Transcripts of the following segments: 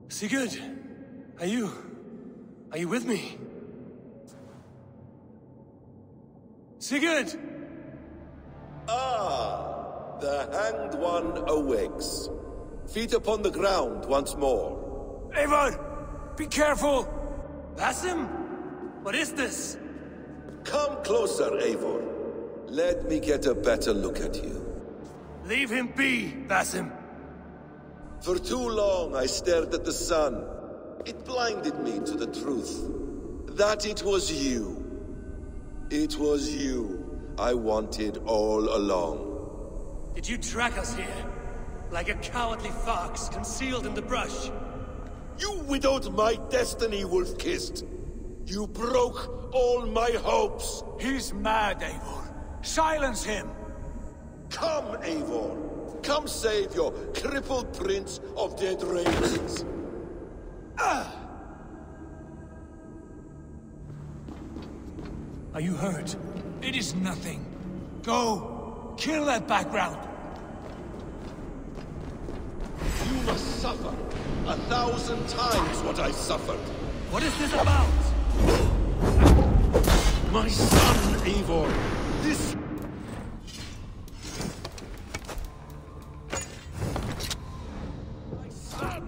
Sigurd, are you with me? Sigurd! Ah, the Hanged One awakes. Feet upon the ground once more. Eivor! Be careful! Basim? What is this? Come closer, Eivor. Let me get a better look at you. Leave him be, Basim. For too long I stared at the sun. It blinded me to the truth. That it was you. It was you I wanted all along. Did you track us here? Like a cowardly fox concealed in the brush? You widowed my destiny, Wolf-Kissed. You broke all my hopes. He's mad, Eivor. Silence him! Come, Eivor. Come save your crippled prince of dead ravens. Are you hurt? It is nothing. Go! Kill that background! You must suffer 1,000 times what I suffered. What is this about? My son, Eivor. This... My son!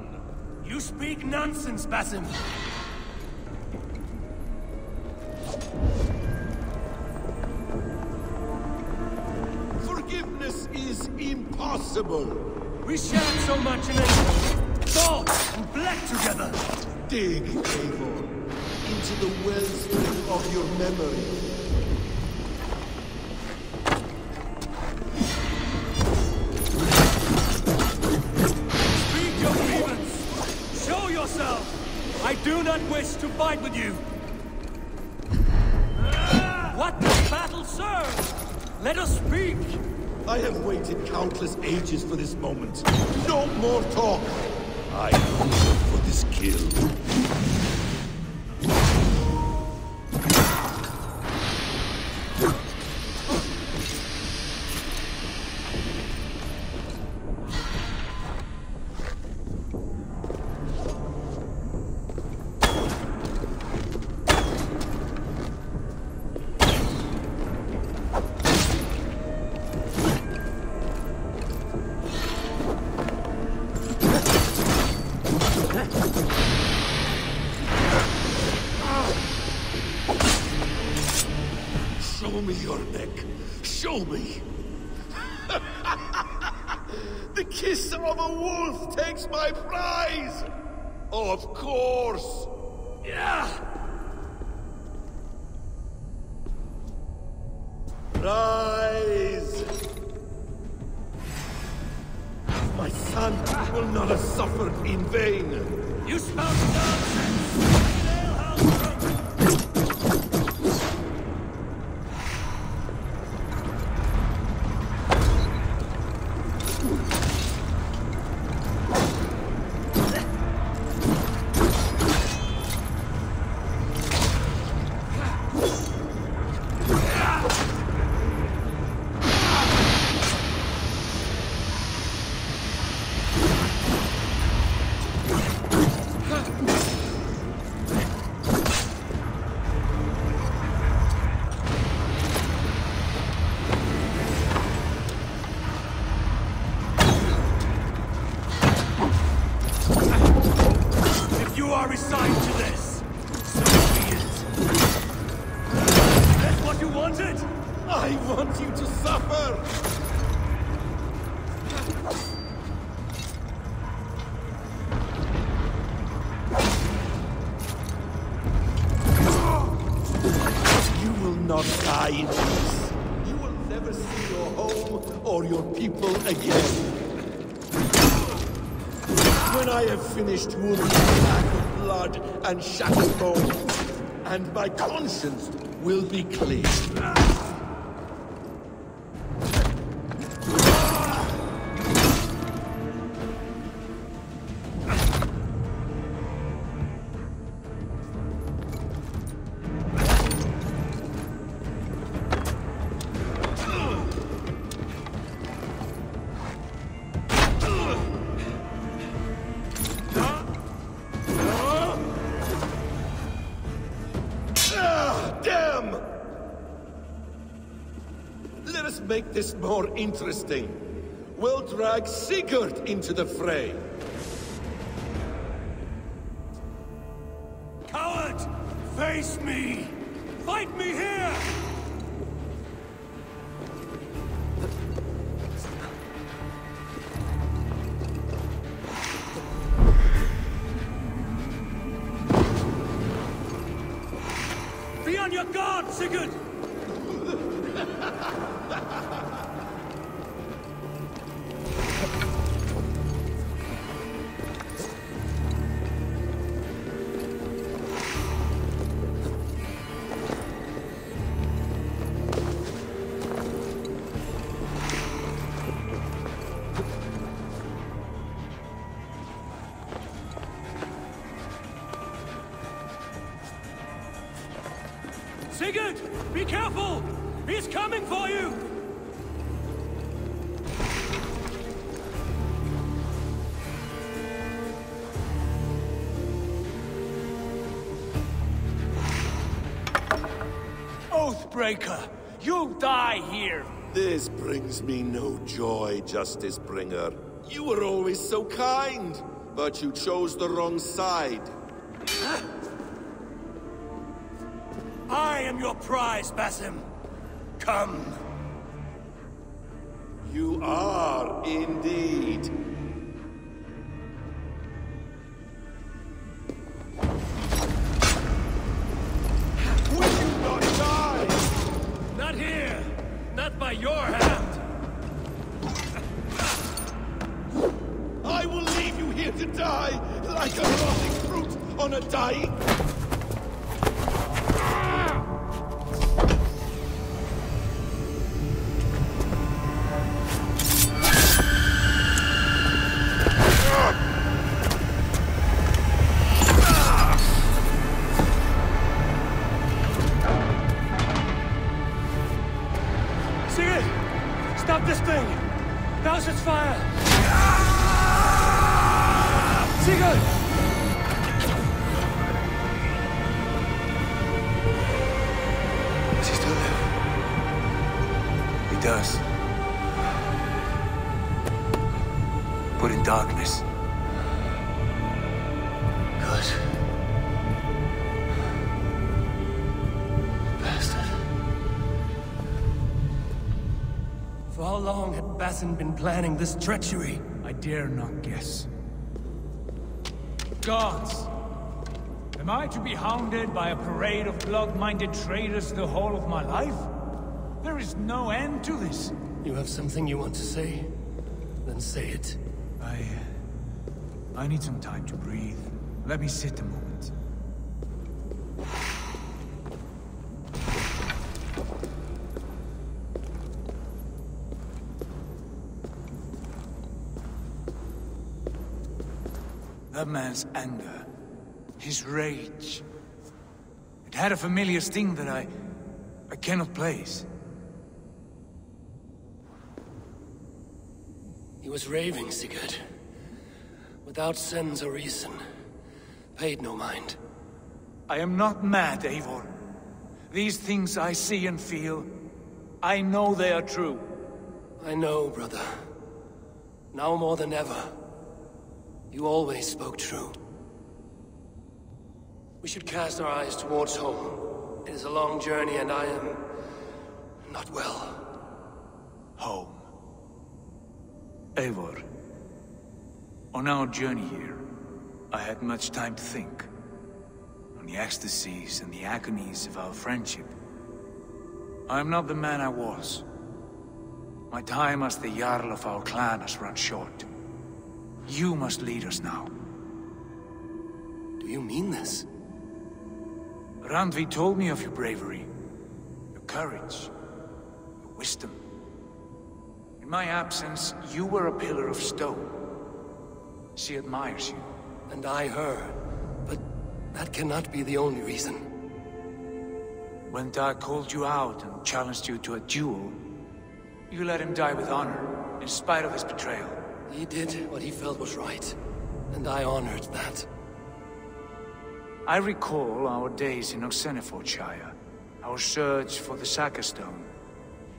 You speak nonsense, Basim. Forgiveness is impossible. We shared so much in anger, thought and bled together. Dig, Eivor, into the wellspring of your memory. Speak your grievance. Show yourself. I do not wish to fight with you. What does battle serve? Let us speak. I have waited countless ages for this moment. No more talk. I hunger for this kill. Show me your neck. Show me. The kiss of a wolf takes my prize. Of course. Yeah. Rise. My son will not have suffered in vain. You spout nonsense. Alehouse drunk. Resigned to this. So be it. That's what you wanted? I want you to suffer. You will not die in peace. You will never see your home or your people again. When I have finished wounding the back of blood and shattered bones, and my conscience will be clean. us make this more interesting. We'll drag Sigurd into the fray. Coward! Face me! Fight me here! Be on your guard, Sigurd! Sigurd! Be careful! He's coming for you! Oathbreaker! You'll die here! This brings me no joy, Justice Bringer. You were always so kind, but you chose the wrong side. I am your prize, Basim. Come. You are indeed. Will you not die? Not here! Not by your hand! I will leave you here to die, like a rotting fruit on a dying... Sigurd! Stop this thing! Douse its fire! Sigurd! Does he still live? He does. Put in darkness. Good. Bastard. For how long had Basim been planning this treachery? I dare not guess. Gods! Am I to be hounded by a parade of blood-minded traitors the whole of my life? There is no end to this. You have something you want to say? Then say it. I need some time to breathe. Let me sit a moment. That man's anger, his rage, it had a familiar sting that I cannot place. He was raving, Sigurd. Without sense or reason. Paid no mind. I am not mad, Eivor. These things I see and feel, I know they are true. I know, brother. Now more than ever. You always spoke true. We should cast our eyes towards home. It is a long journey and I am... not well. Home. Eivor. On our journey here, I had much time to think. On the ecstasies and the agonies of our friendship. I am not the man I was. My time as the Jarl of our clan has run short. You must lead us now. Do you mean this? Randvi told me of your bravery, your courage, your wisdom. In my absence, you were a pillar of stone. She admires you. And I her. But that cannot be the only reason. When Dag called you out and challenged you to a duel, you let him die with honor, in spite of his betrayal. He did what he felt was right, and I honored that. I recall our days in Oxenfordshire, our search for the Sacre Stone.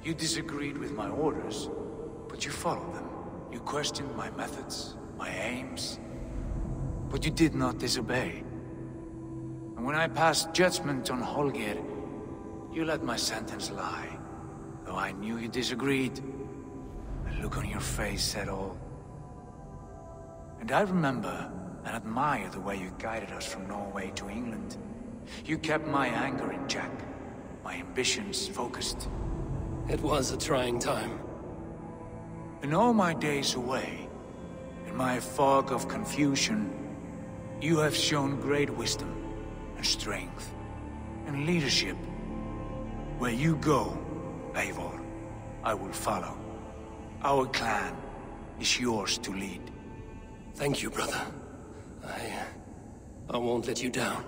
You disagreed with my orders, but you followed them. You questioned my methods, my aims, but you did not disobey. And when I passed judgment on Holger, you let my sentence lie. Though I knew you disagreed, the look on your face said all. And I remember and admire the way you guided us from Norway to England. You kept my anger in check, my ambitions focused. It was a trying time. In all my days away, in my fog of confusion, you have shown great wisdom and strength and leadership. Where you go, Eivor, I will follow. Our clan is yours to lead. Thank you, brother. I won't let you down.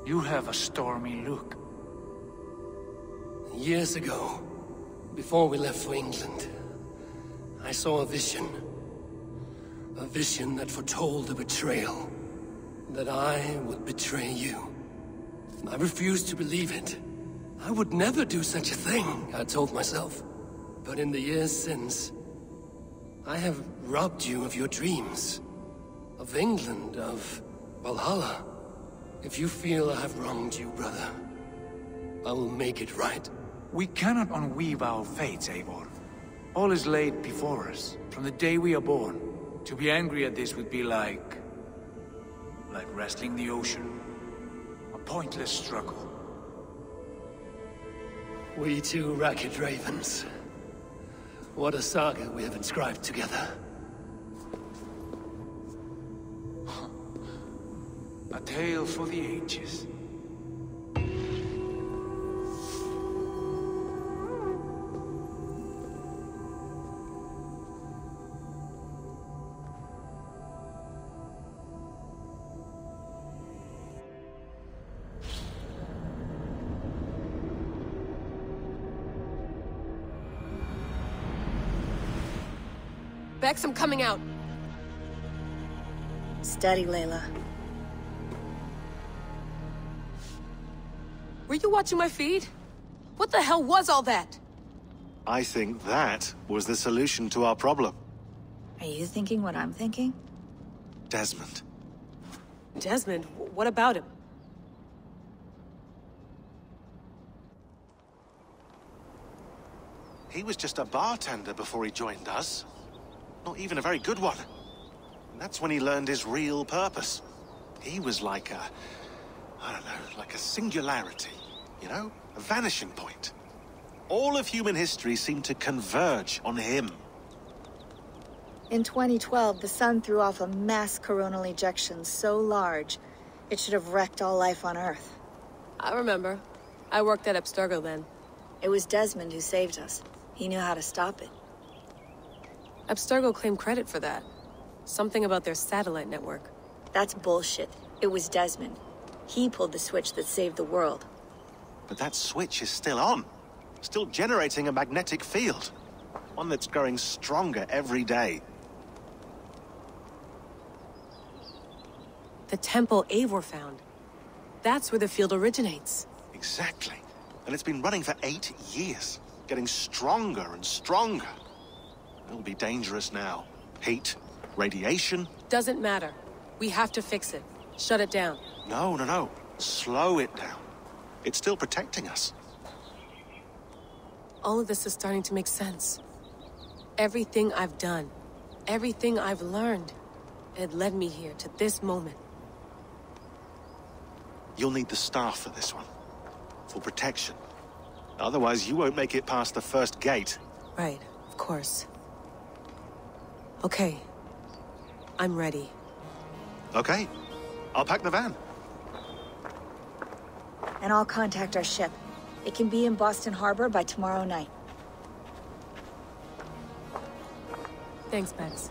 You have a stormy look. Years ago, before we left for England, I saw a vision. A vision that foretold a betrayal. That I would betray you. I refused to believe it. I would never do such a thing, I told myself. But in the years since, I have robbed you of your dreams. Of England, of Valhalla. If you feel I have wronged you, brother, I will make it right. We cannot unweave our fates, Eivor. All is laid before us, from the day we are born. To be angry at this would be like wrestling the ocean. A pointless struggle. We two ragged ravens. What a saga we have inscribed together. A tale for the ages. Bex, I'm coming out. Steady, Layla. Were you watching my feed? What the hell was all that? I think that was the solution to our problem. Are you thinking what I'm thinking? Desmond. Desmond? What about him? He was just a bartender before he joined us. Not even a very good one. And that's when he learned his real purpose. He was like a... I don't know, like a singularity, you know? A vanishing point. All of human history seemed to converge on him. In 2012, the sun threw off a mass coronal ejection so large, it should have wrecked all life on Earth. I remember. I worked at Abstergo then. It was Desmond who saved us. He knew how to stop it. Abstergo claimed credit for that. Something about their satellite network. That's bullshit. It was Desmond. He pulled the switch that saved the world. But that switch is still on. Still generating a magnetic field. One that's growing stronger every day. The temple Eivor found. That's where the field originates. Exactly. And it's been running for 8 years. Getting stronger and stronger. It'll be dangerous now. Heat, radiation. Doesn't matter. We have to fix it. Shut it down. No. Slow it down. It's still protecting us. All of this is starting to make sense. Everything I've done, everything I've learned, it led me here to this moment. You'll need the staff for this one. For protection. Otherwise, you won't make it past the first gate. Right, of course. Okay. I'm ready. Okay. I'll pack the van. And I'll contact our ship. It can be in Boston Harbor by tomorrow night. Thanks, Bex.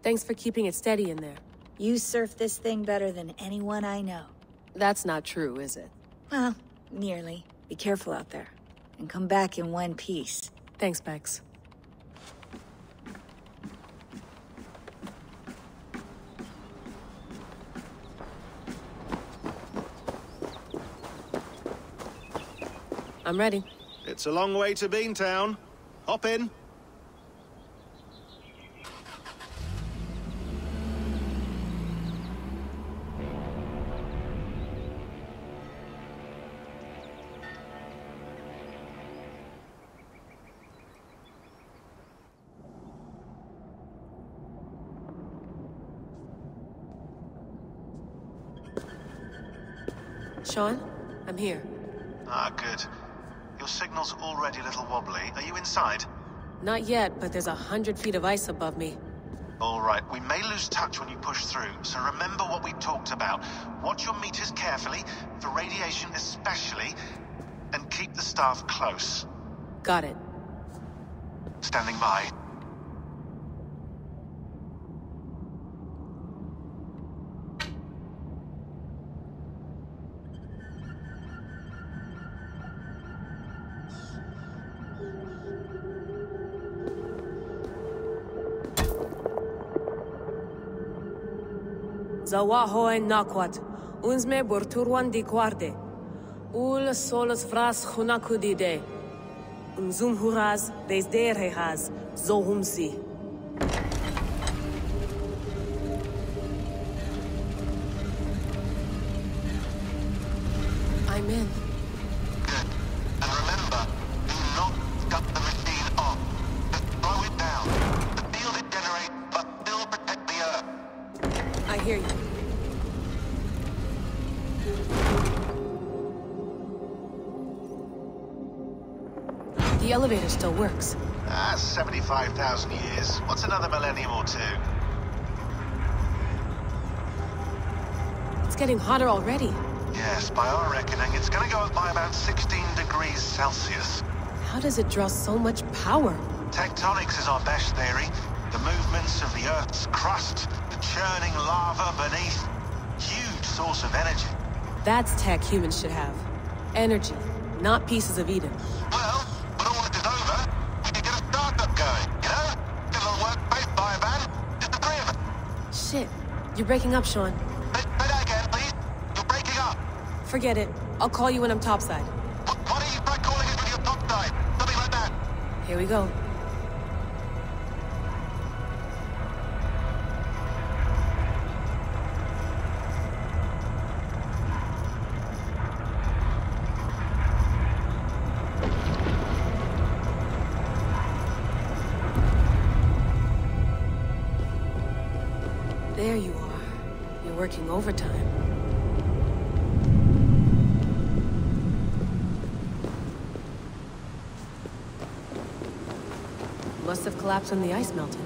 Thanks for keeping it steady in there. You surf this thing better than anyone I know. That's not true, is it? Well, nearly. Be careful out there. And come back in one piece. Thanks, Bex. I'm ready. It's a long way to Beantown. Hop in. Sean, I'm here. Ah, good. Your signal's already a little wobbly. Are you inside? Not yet, but there's 100 feet of ice above me. All right, we may lose touch when you push through, so remember what we talked about. Watch your meters carefully, for radiation especially, and keep the staff close. Got it. Standing by. Zawahoe nakwat, unzme burturwan di guarde. Ul solos vras hunakudide. Unzum huraz, desde rehaz, zohumsi. I'm in. Good. And remember, do not cut the machine off. Just throw it down. The field it generates, but still protect the Earth. I hear you. The elevator still works. 75,000 years. What's another millennium or two? It's getting hotter already. Yes, by our reckoning, it's gonna go up by about 16 degrees Celsius. How does it draw so much power? Tectonics is our best theory. The movements of the Earth's crust, the churning lava beneath. Huge source of energy. That's tech humans should have. Energy, not pieces of Eden. Well, when all this is over, we can get a startup going, you know? Get a little workspace, buy a van, just the three of us. Shit, you're breaking up, Sean. Say that again, please. You're breaking up. Forget it. I'll call you when I'm topside. Why don't you try calling us when you're topside? Something like that. Here we go. There you are. You're working overtime. Must have collapsed when the ice melted.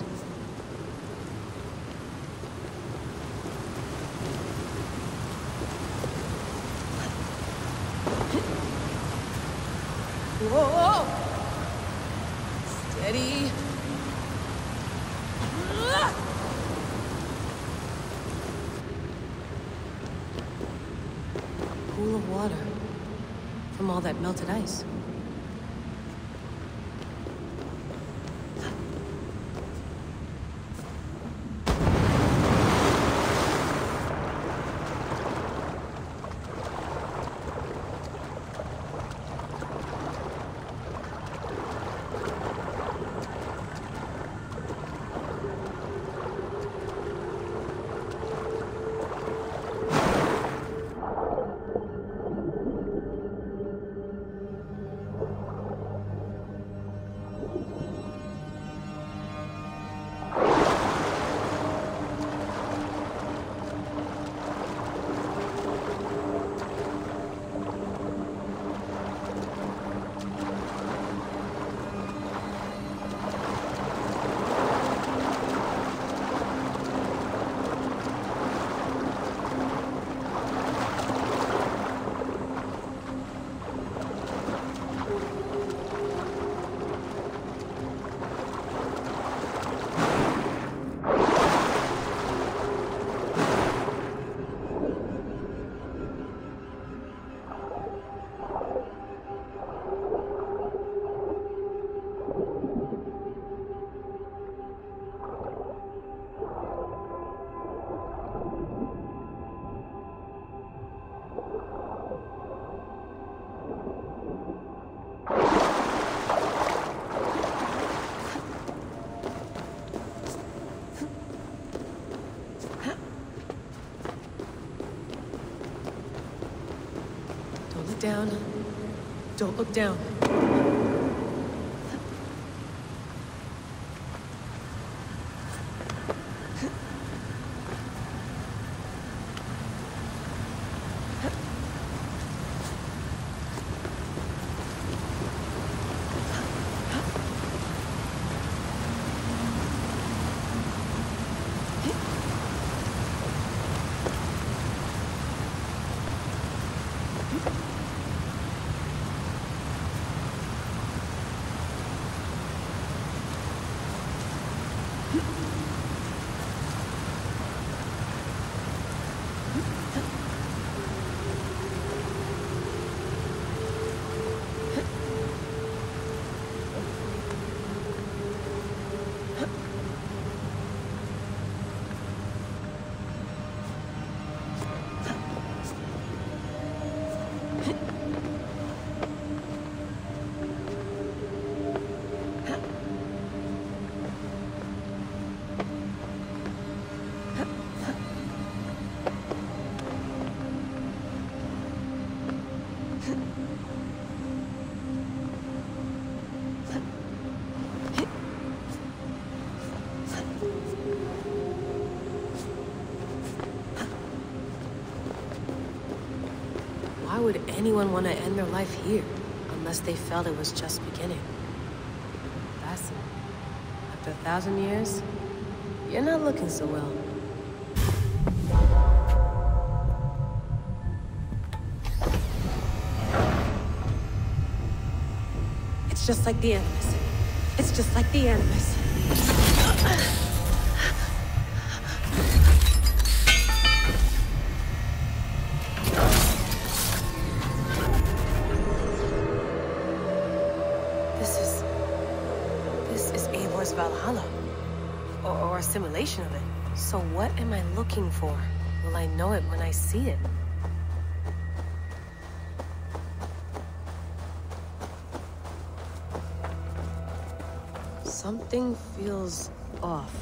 Whoa! Steady. Pool of water from all that melted ice. Down. Don't look down. Why would anyone want to end their life here, unless they felt it was just beginning? Fascinating. After 1,000 years, you're not looking so well. It's just like the Animus. It's just like the Animus. was Valhalla. Or a simulation of it. So what am I looking for? Will I know it when I see it? Something feels off.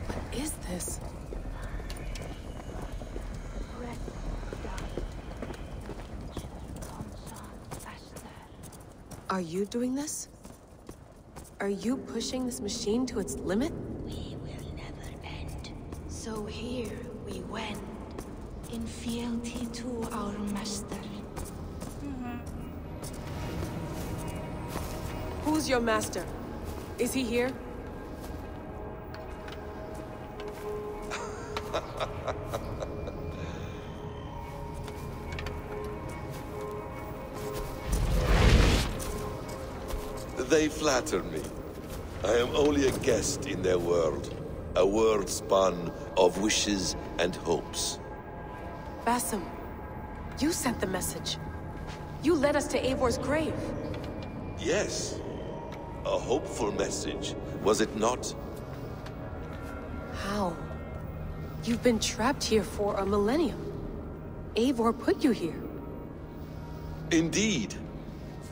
What is this? Are you doing this? Are you pushing this machine to its limit? We will never end. So here we went, in fealty to our master. Who's your master? Is he here? They flatter me. I am only a guest in their world. A world spun of wishes and hopes. Basim, you sent the message. You led us to Eivor's grave. Yes. A hopeful message, was it not? How? You've been trapped here for a millennium. Eivor put you here. Indeed.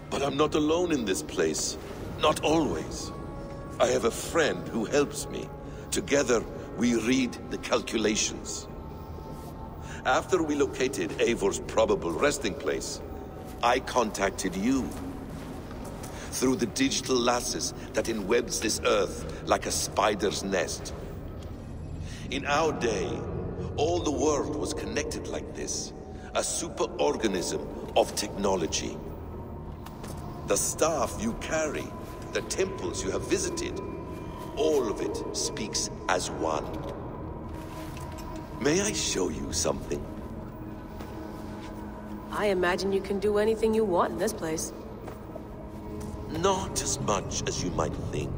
But I'm not alone in this place. Not always. I have a friend who helps me. Together, we read the calculations. After we located Eivor's probable resting place, I contacted you. Through the digital lasses that enwebs this earth like a spider's nest. In our day, all the world was connected like this. A superorganism of technology. The staff you carry, the temples you have visited, all of it speaks as one. May I show you something? I imagine you can do anything you want in this place. Not as much as you might think.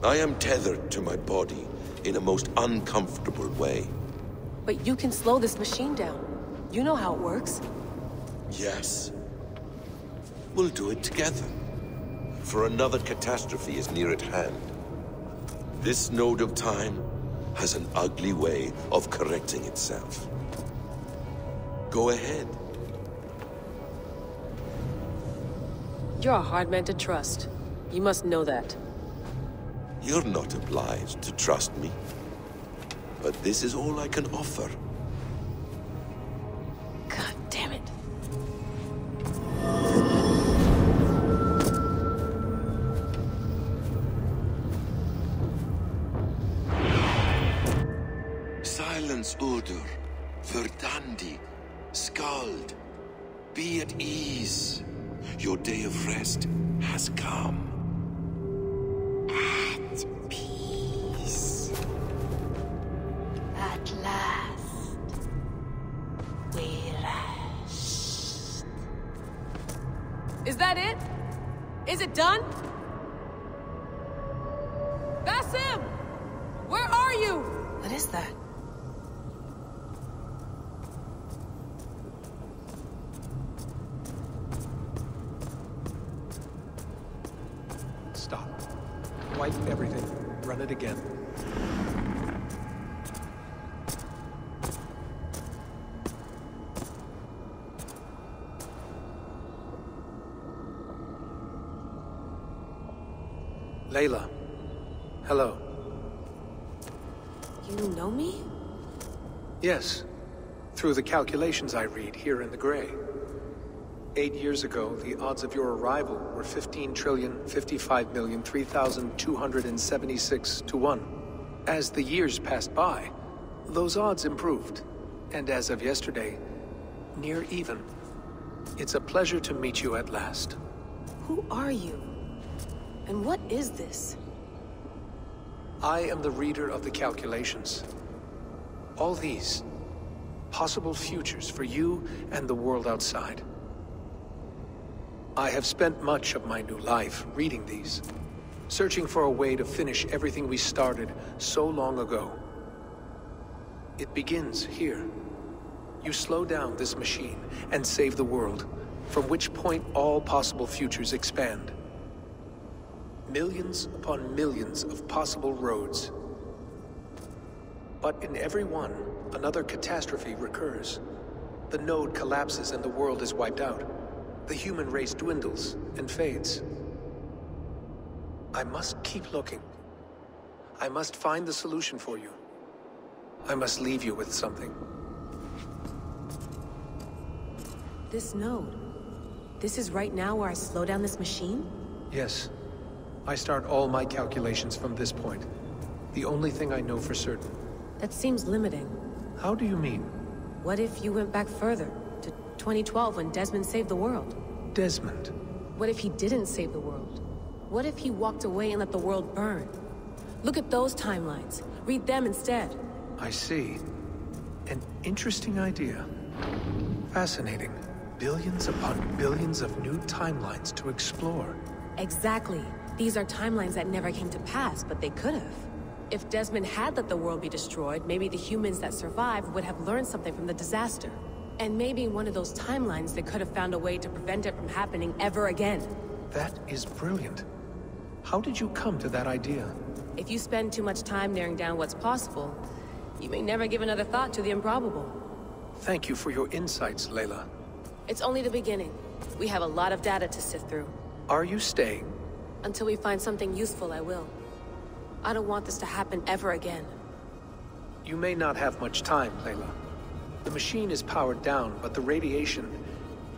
I am tethered to my body in a most uncomfortable way. But you can slow this machine down. You know how it works. Yes. We'll do it together. For another catastrophe is near at hand. This node of time has an ugly way of correcting itself. Go ahead. You're a hard man to trust. You must know that. You're not obliged to trust me. But this is all I can offer. God damn it. Silence, Udur. Verdandi. Skald. Be at ease. Your day of rest has come. At peace. At last, we rest. Is that it? Is it done? Basim! Where are you? What is that? Stop. Wipe everything. Run it again. Layla. Hello. You know me? Yes. Through the calculations I read here in the gray. 8 years ago, the odds of your arrival were 15,055,003,276 to 1. As the years passed by, those odds improved. And as of yesterday, near even. It's a pleasure to meet you at last. Who are you? And what is this? I am the reader of the calculations. All these, possible futures for you and the world outside. I have spent much of my new life reading these, searching for a way to finish everything we started so long ago. It begins here. You slow down this machine and save the world, from which point all possible futures expand. Millions upon millions of possible roads. But in every one, another catastrophe recurs. The node collapses and the world is wiped out. The human race dwindles and fades. I must keep looking. I must find the solution for you. I must leave you with something. This node. This is right now where I slow down this machine? Yes. I start all my calculations from this point. The only thing I know for certain. That seems limiting. How do you mean? What if you went back further, to 2012 when Desmond saved the world? Desmond? What if he didn't save the world? What if he walked away and let the world burn? Look at those timelines. Read them instead. I see. An interesting idea. Fascinating. Billions upon billions of new timelines to explore. Exactly. These are timelines that never came to pass, but they could have. If Desmond had let the world be destroyed, maybe the humans that survived would have learned something from the disaster. And maybe in one of those timelines they could have found a way to prevent it from happening ever again. That is brilliant. How did you come to that idea? If you spend too much time narrowing down what's possible, you may never give another thought to the improbable. Thank you for your insights, Layla. It's only the beginning. We have a lot of data to sift through. Are you staying? Until we find something useful, I will. I don't want this to happen ever again. You may not have much time, Layla. The machine is powered down, but the radiation,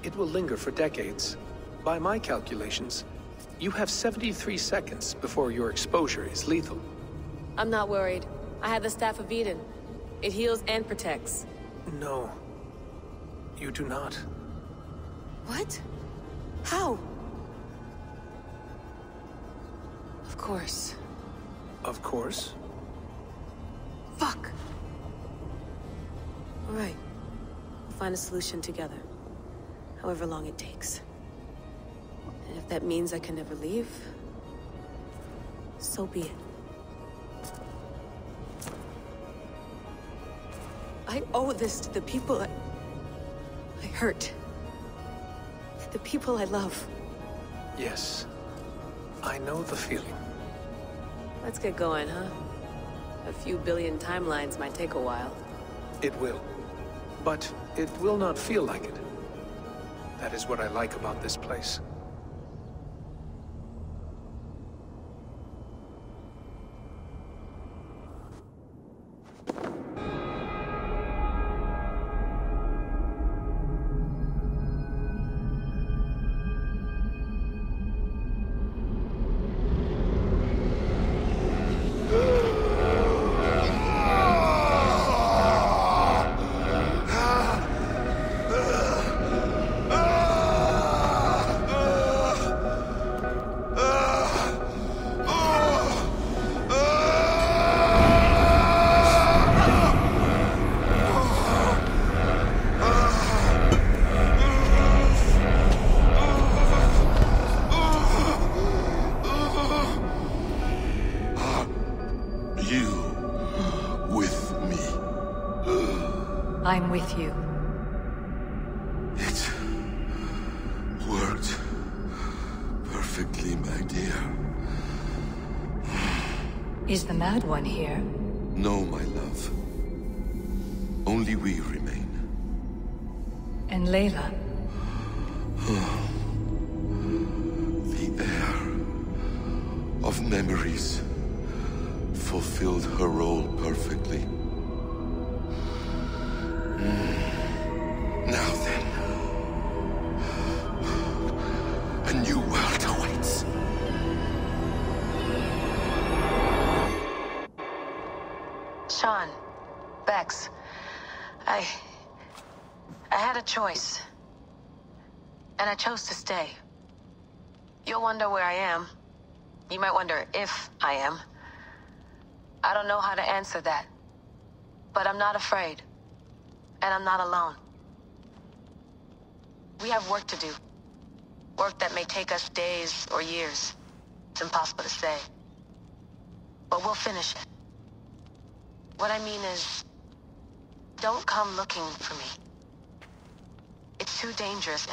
it will linger for decades. By my calculations, you have 73 seconds before your exposure is lethal. I'm not worried. I have the Staff of Eden. It heals and protects. No. You do not. What? How? Of course. Of course. Fuck! All right. We'll find a solution together. However long it takes. And if that means I can never leave, so be it. I owe this to the people I hurt. The people I love. Yes. I know the feeling. Let's get going, huh? A few billion timelines might take a while. It will. But it will not feel like it. That is what I like about this place. I'm with you. It worked perfectly, my dear. Is the Mad One here? No, my love. Only we remain. And Layla? The air of memories fulfilled her role perfectly. Now then, a new world awaits. Sean, Bex, I had a choice. And I chose to stay. You'll wonder where I am. You might wonder if I am. I don't know how to answer that. But I'm not afraid. And I'm not alone. We have work to do. Work that may take us days or years. It's impossible to say. But we'll finish it. What I mean is, don't come looking for me. too dangerous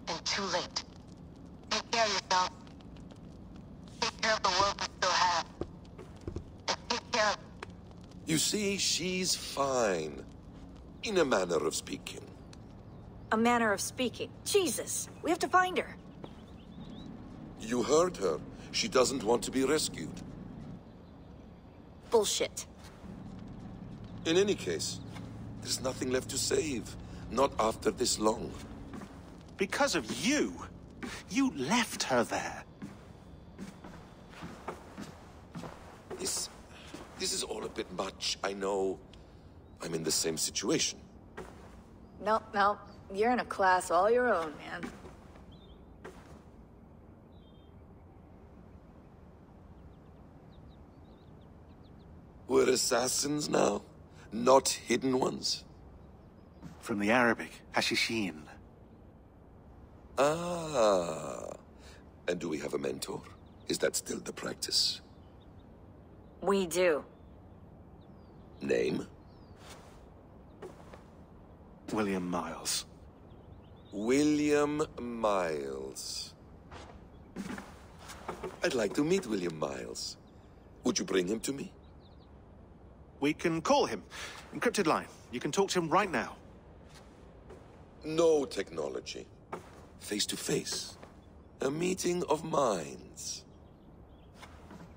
and too late. Take care of yourself. Take care of the world we still have. And take care of... You see, she's fine. In a manner of speaking. A manner of speaking. Jesus, we have to find her. You heard her. She doesn't want to be rescued. Bullshit. In any case, there's nothing left to save. Not after this long. Because of you. You left her there. This is all a bit much, I know. I'm in the same situation. No. You're in a class all your own, man. We're assassins now? Not hidden ones? From the Arabic, Hashishin. Ah. And do we have a mentor? Is that still the practice? We do. Name? William Miles. William Miles. I'd like to meet William Miles. Would you bring him to me? We can call him. Encrypted line. You can talk to him right now. No technology. Face to face. A meeting of minds.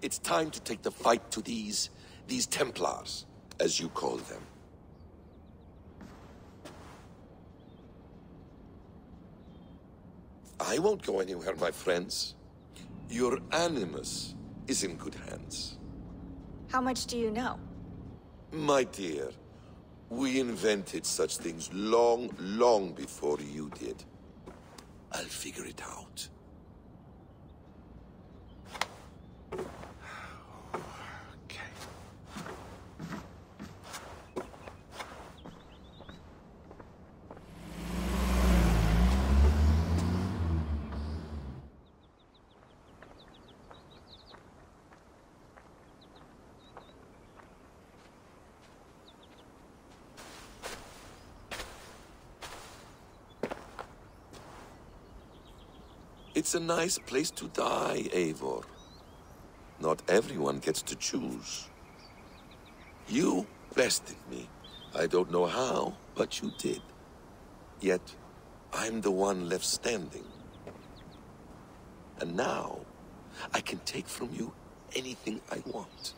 It's time to take the fight to these Templars, as you call them. I won't go anywhere, my friends. Your animus is in good hands. How much do you know? My dear, we invented such things long, long before you did. I'll figure it out. Okay. It's a nice place to die, Eivor. Not everyone gets to choose. You bested me. I don't know how, but you did. Yet, I'm the one left standing. And now, I can take from you anything I want.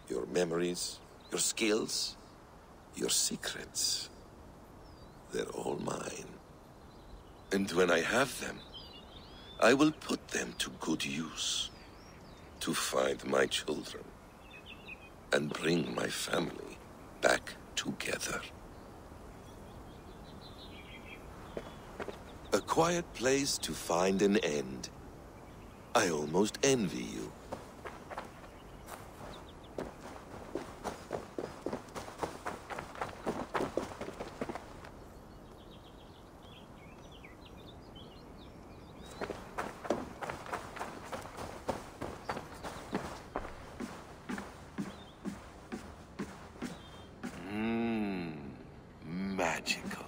Your memories, your skills, your secrets. They're all mine. And when I have them, I will put them to good use. To find my children. And bring my family back together. A quiet place to find an end. I almost envy you. Magical.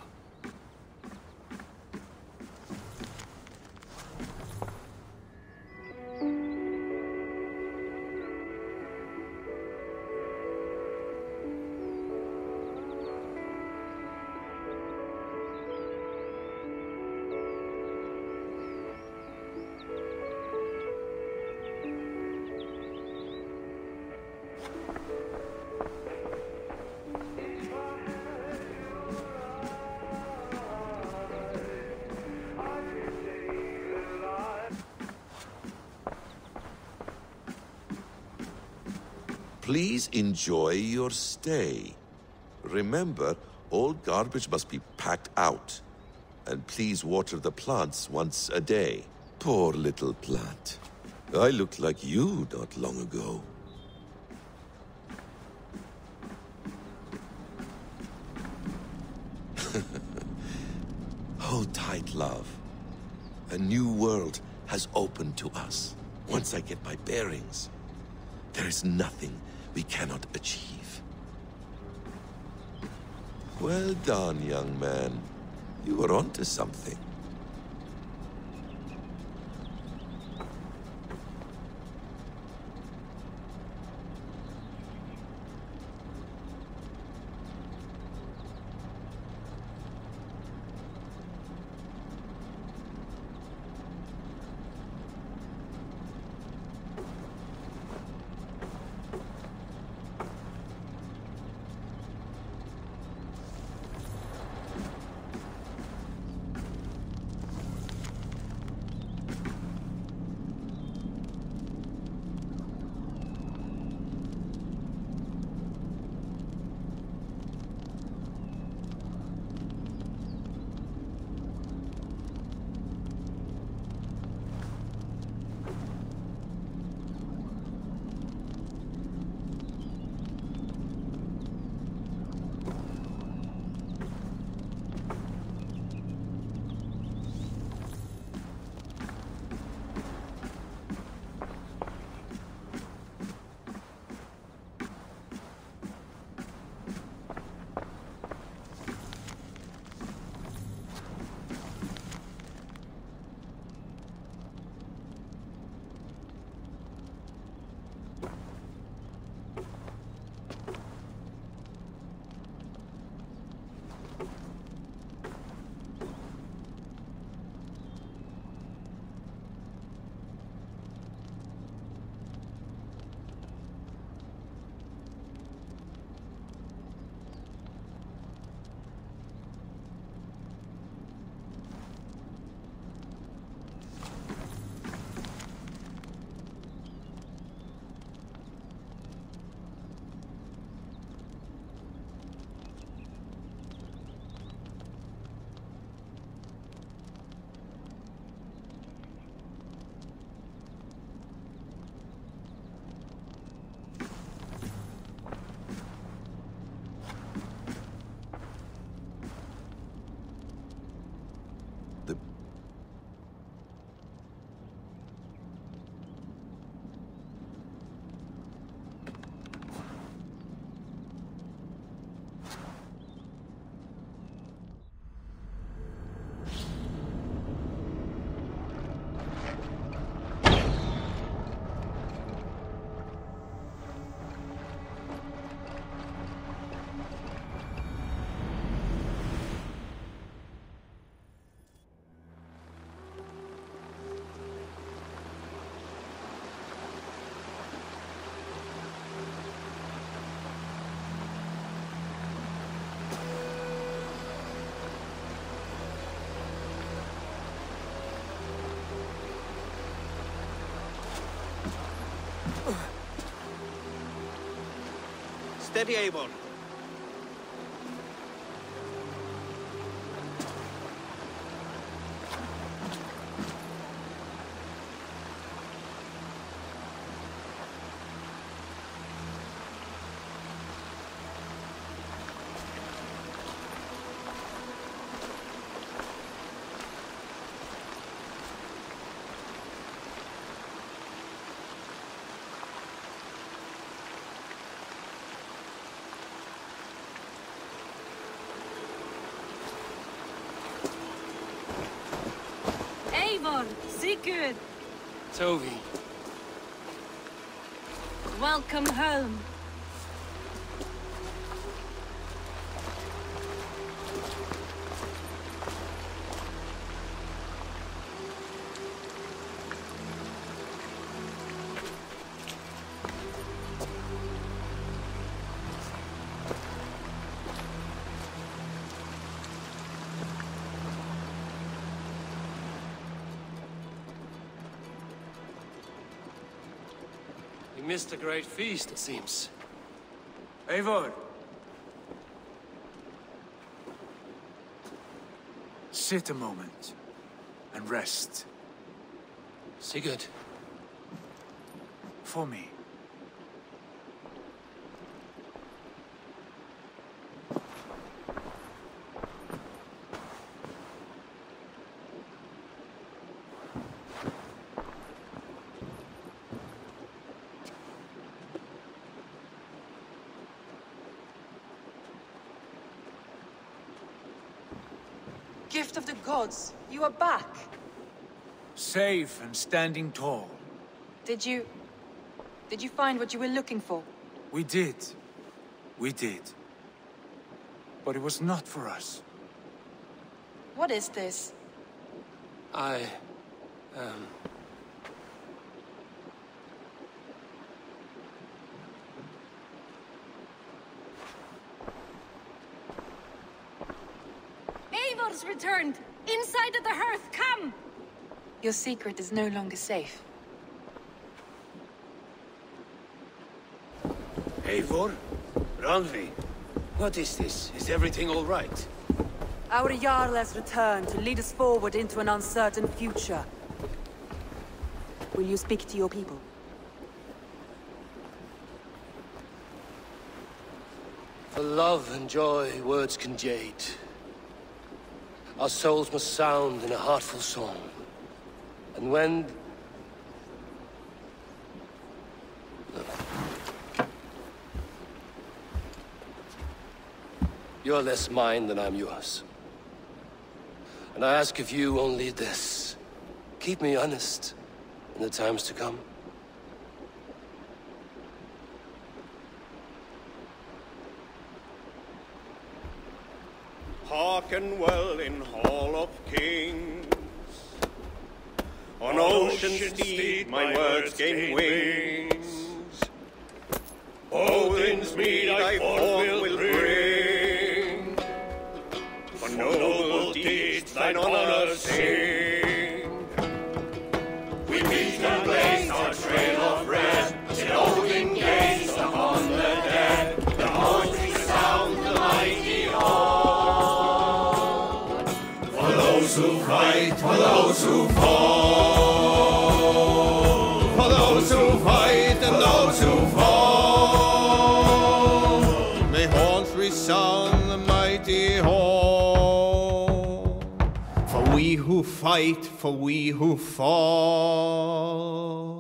Please enjoy your stay. Remember, all garbage must be packed out. And please water the plants once a day. Poor little plant. I looked like you not long ago. Hold tight, love. A new world has opened to us. Once I get my bearings, there is nothing we cannot achieve. Well done, young man. You were onto something. Steady, Eivor. Eivor, Sigurd. Toby. Welcome home. You missed a great feast, it seems. Eivor! Sit a moment and rest. Sigurd. For me. Gift of the gods, you are back. Safe and standing tall. Did you find what you were looking for? We did. We did. But it was not for us. What is this? Eivor's returned! Inside of the hearth, come! Your secret is no longer safe. Eivor? Randvi? What is this? Is everything all right? Our Jarl has returned to lead us forward into an uncertain future. Will you speak to your people? For love and joy, words can jade. Our souls must sound in a heartful song. And when... You're less mine than I'm yours. And I ask of you only this. Keep me honest in the times to come. Hearken well in Hall of Kings. On ocean steed my words gain wings. Odin's mead I forth will bring. For noble deeds thine honor sing. We meet and place our trail of red, till Odin gazed upon the dead. The voice resound the mighty hall. For those who fight, for those who fall. For those who fight and those who fall. May horns resound the mighty hall. For we who fight, for we who fall.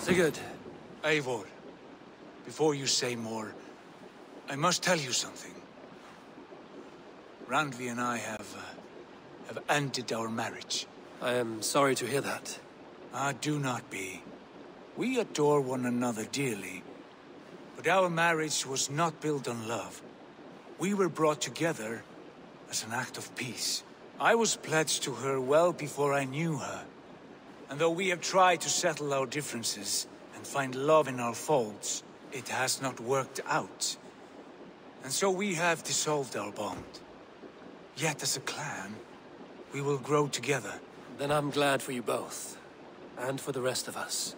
Sigurd. Eivor, before you say more, I must tell you something. Randvi and I have ended our marriage. I am sorry to hear that. Ah, do not be. We adore one another dearly. But our marriage was not built on love. We were brought together as an act of peace. I was pledged to her well before I knew her. And though we have tried to settle our differences and find love in our faults, it has not worked out. And so we have dissolved our bond. Yet as a clan, we will grow together. Then I'm glad for you both. And for the rest of us.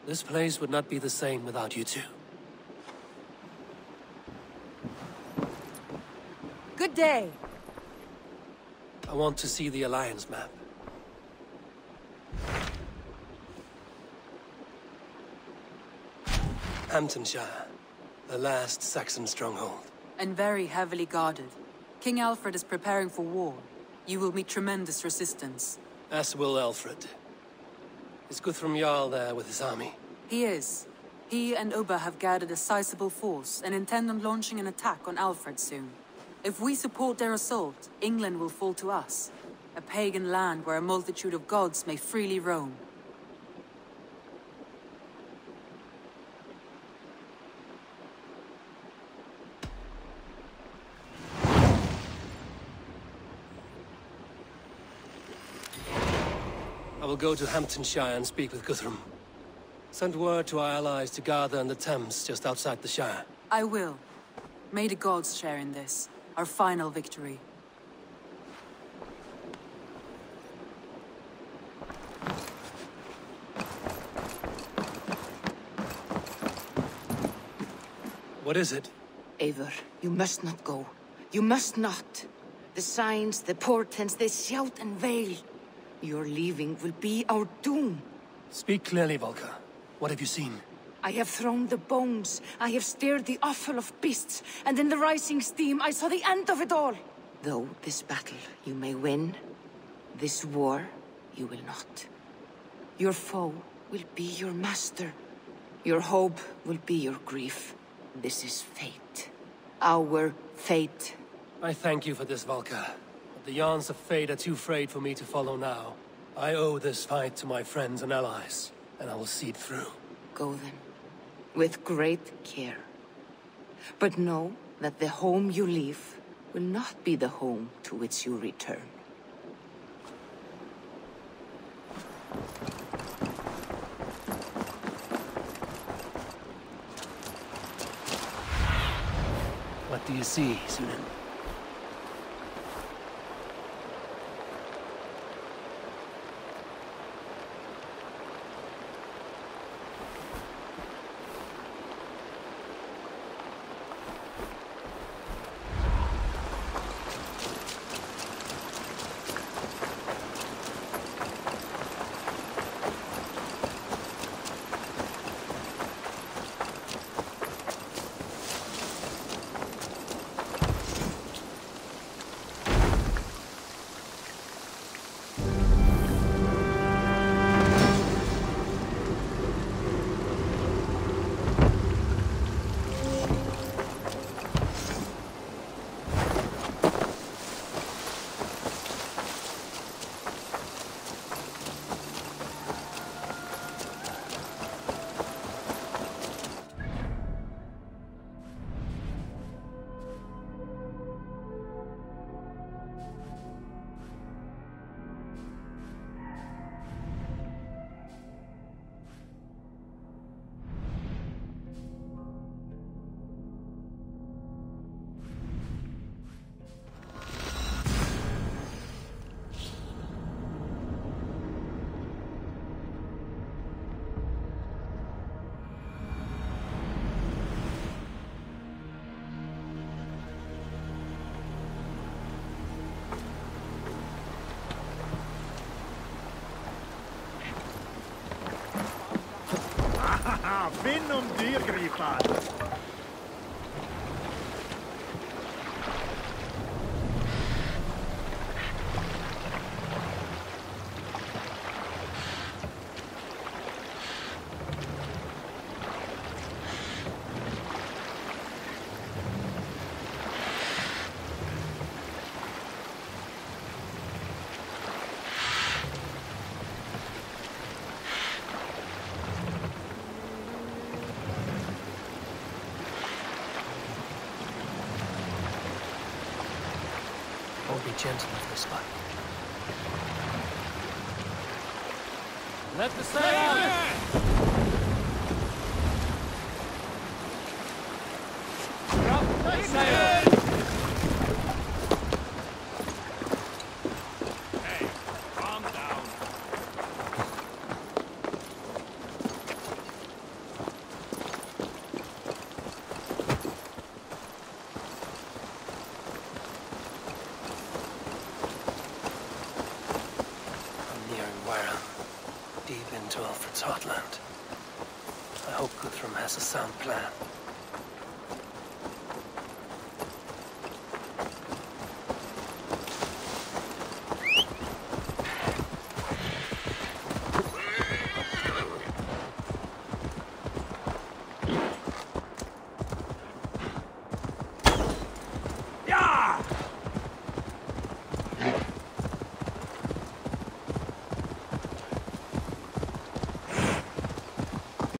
This place would not be the same without you two. Good day. I want to see the Alliance map. Hamptonshire, the last Saxon stronghold. And very heavily guarded. King Alfred is preparing for war. You will meet tremendous resistance. As will Alfred. Is Guthrum Jarl there with his army? He is. He and Ubba have gathered a sizable force and intend on launching an attack on Alfred soon. If we support their assault, England will fall to us. A pagan land where a multitude of gods may freely roam. I will go to Hamptonshire and speak with Guthrum. Send word to our allies to gather in the Thames just outside the Shire. I will. May the gods share in this, our final victory. What is it? Eivor, you must not go. You must not. The signs, the portents, they shout and wail. Your leaving will be our doom. Speak clearly, Volker. What have you seen? I have thrown the bones. I have stirred the offal of beasts. And in the rising steam, I saw the end of it all. Though this battle you may win, this war you will not. Your foe will be your master. Your hope will be your grief. This is fate. Our fate. I thank you for this, Volker. But the yarns of fate are too frayed for me to follow now. I owe this fight to my friends and allies, and I will see it through. Go then, with great care. But know that the home you leave will not be the home to which you return. What do you see, Sunan? Vinn dyrgripar! Be gentle with this one. Let the sail out! Drop that sail! Hey, calm down. Deep into Alfred's heartland. I hope Guthrum has a sound plan.